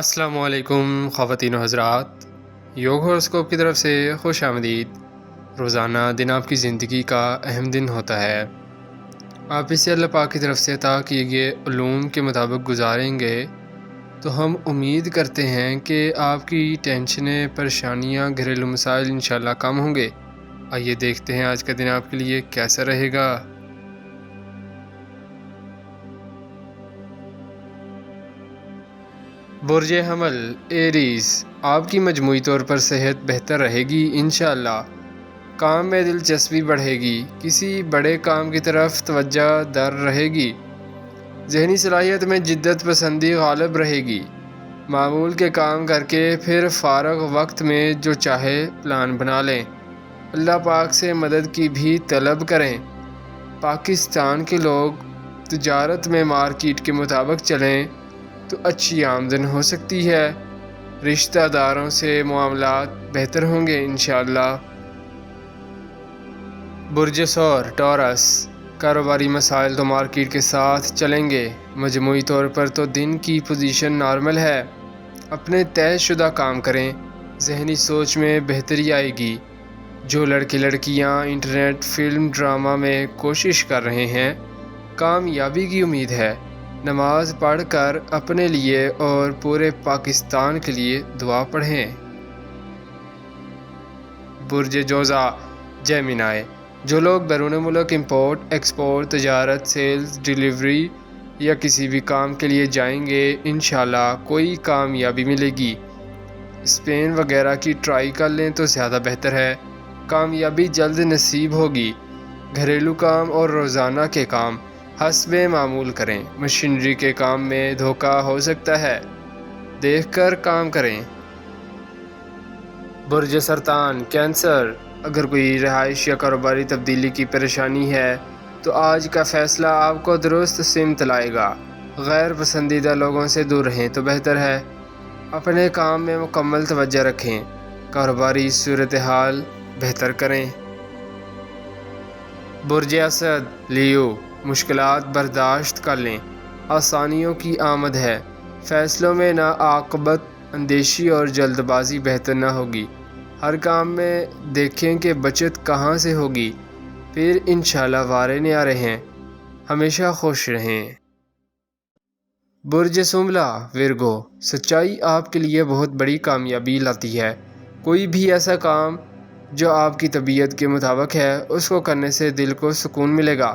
السلام علیکم خواتین و حضرات، یوگ ہوراسکوپ کی طرف سے خوش آمدید۔ روزانہ دن آپ کی زندگی کا اہم دن ہوتا ہے۔ آپ اسے اللہ پاک کی طرف سے عطا کیے گئے علوم کے مطابق گزاریں گے تو ہم امید کرتے ہیں کہ آپ کی ٹینشنیں، پریشانیاں، گھریلو مسائل انشاءاللہ کم ہوں گے۔ آئیے دیکھتے ہیں آج کا دن آپ کے لیے کیسا رہے گا۔ برج حمل ایریز، آپ کی مجموعی طور پر صحت بہتر رہے گی انشاءاللہ۔ کام میں دلچسپی بڑھے گی، کسی بڑے کام کی طرف توجہ در رہے گی۔ ذہنی صلاحیت میں جدت پسندی غالب رہے گی۔ معمول کے کام کر کے پھر فارغ وقت میں جو چاہے پلان بنا لیں۔ اللہ پاک سے مدد کی بھی طلب کریں۔ پاکستان کے لوگ تجارت میں مارکیٹ کے مطابق چلیں تو اچھی آمدن ہو سکتی ہے۔ رشتہ داروں سے معاملات بہتر ہوں گے انشاءاللہ۔ برج ثور ٹورس، کاروباری مسائل تو مارکیٹ کے ساتھ چلیں گے۔ مجموعی طور پر تو دن کی پوزیشن نارمل ہے۔ اپنے طے شدہ کام کریں، ذہنی سوچ میں بہتری آئے گی۔ جو لڑکے لڑکیاں انٹرنیٹ، فلم، ڈرامہ میں کوشش کر رہے ہیں، کامیابی کی امید ہے۔ نماز پڑھ کر اپنے لیے اور پورے پاکستان کے لیے دعا پڑھیں۔ برج جوزا جیمنائی، جو لوگ بیرون ملک امپورٹ ایکسپورٹ، تجارت، سیلز، ڈیلیوری یا کسی بھی کام کے لیے جائیں گے، انشاءاللہ کوئی کامیابی ملے گی۔ اسپین وغیرہ کی ٹرائی کر لیں تو زیادہ بہتر ہے۔ کامیابی جلد نصیب ہوگی۔ گھریلو کام اور روزانہ کے کام حسب معمول کریں۔ مشینری کے کام میں دھوکہ ہو سکتا ہے، دیکھ کر کام کریں۔ برج سرطان کینسر، اگر کوئی رہائش یا کاروباری تبدیلی کی پریشانی ہے تو آج کا فیصلہ آپ کو درست سمت لائے گا۔ غیر پسندیدہ لوگوں سے دور رہیں تو بہتر ہے۔ اپنے کام میں مکمل توجہ رکھیں۔ کاروباری صورتحال بہتر کریں۔ برج اسد لیو، مشکلات برداشت کر لیں، آسانیوں کی آمد ہے۔ فیصلوں میں ناعاقبت اندیشی اور جلد بازی بہتر نہ ہوگی۔ ہر کام میں دیکھیں کہ بچت کہاں سے ہوگی، پھر انشاءاللہ وارے نیارے ہیں۔ ہمیشہ خوش رہیں۔ برج سنبلہ ورگو، سچائی آپ کے لیے بہت بڑی کامیابی لاتی ہے۔ کوئی بھی ایسا کام جو آپ کی طبیعت کے مطابق ہے، اس کو کرنے سے دل کو سکون ملے گا۔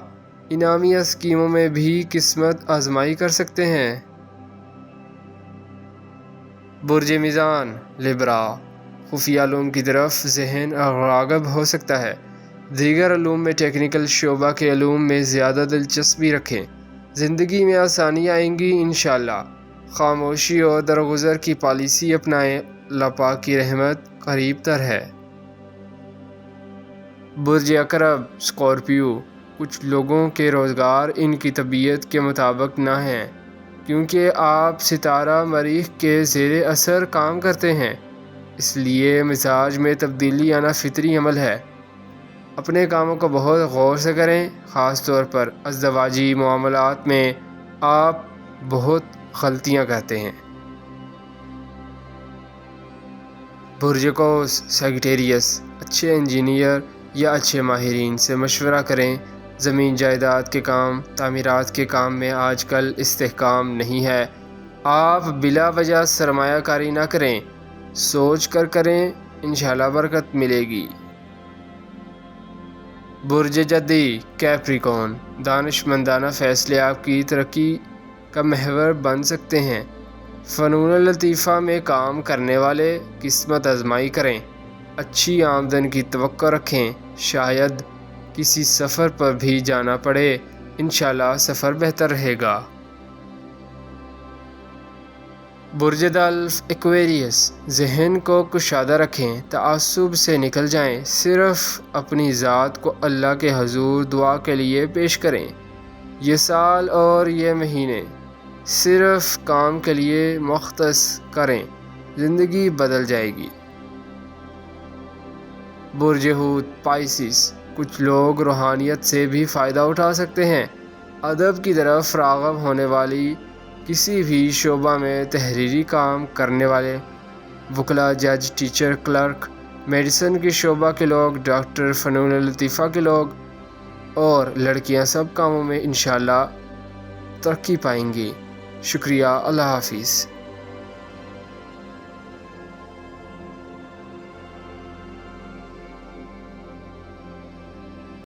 انعامیہ اسکیموں میں بھی قسمت آزمائی کر سکتے ہیں۔ برج میزان لبرا، خفیہ علوم کی طرف ذہن راغب ہو سکتا ہے۔ دیگر علوم میں ٹیکنیکل شعبہ کے علوم میں زیادہ دلچسپی رکھیں۔ زندگی میں آسانیاں آئیں گی انشاءاللہ۔ خاموشی اور درگزر کی پالیسی اپنائیں، اللہ پاک کی رحمت قریب تر ہے۔ برج عقرب اسکارپیو، کچھ لوگوں کے روزگار ان کی طبیعت کے مطابق نہ ہیں، کیونکہ آپ ستارہ مریخ کے زیر اثر کام کرتے ہیں، اس لیے مزاج میں تبدیلی آنا فطری عمل ہے۔ اپنے کاموں کو بہت غور سے کریں، خاص طور پر ازدواجی معاملات میں آپ بہت غلطیاں کرتے ہیں۔ برج قوس سیجیٹیریس، اچھے انجینئر یا اچھے ماہرین سے مشورہ کریں۔ زمین جائیداد کے کام، تعمیرات کے کام میں آج کل استحکام نہیں ہے۔ آپ بلا وجہ سرمایہ کاری نہ کریں، سوچ کر کریں، انشاءاللہ برکت ملے گی۔ برج جدی کیپریکون، دانش مندانہ فیصلے آپ کی ترقی کا محور بن سکتے ہیں۔ فنون لطیفہ میں کام کرنے والے قسمت آزمائی کریں، اچھی آمدن کی توقع رکھیں۔ شاید کسی سفر پر بھی جانا پڑے، انشاءاللہ سفر بہتر رہے گا۔ برج دلف ایکویریس، ذہن کو کشادہ رکھیں، تعصب سے نکل جائیں، صرف اپنی ذات کو اللہ کے حضور دعا کے لیے پیش کریں۔ یہ سال اور یہ مہینے صرف کام کے لیے مختص کریں، زندگی بدل جائے گی۔ برج حوت پائسس، کچھ لوگ روحانیت سے بھی فائدہ اٹھا سکتے ہیں۔ ادب کی طرف راغب ہونے والی کسی بھی شعبہ میں تحریری کام کرنے والے، وکلاء، جج، ٹیچر، کلرک، میڈیسن کے شعبہ کے لوگ، ڈاکٹر، فنون لطیفہ کے لوگ اور لڑکیاں سب کاموں میں انشاءاللہ ترقی پائیں گے۔ شکریہ، اللہ حافظ۔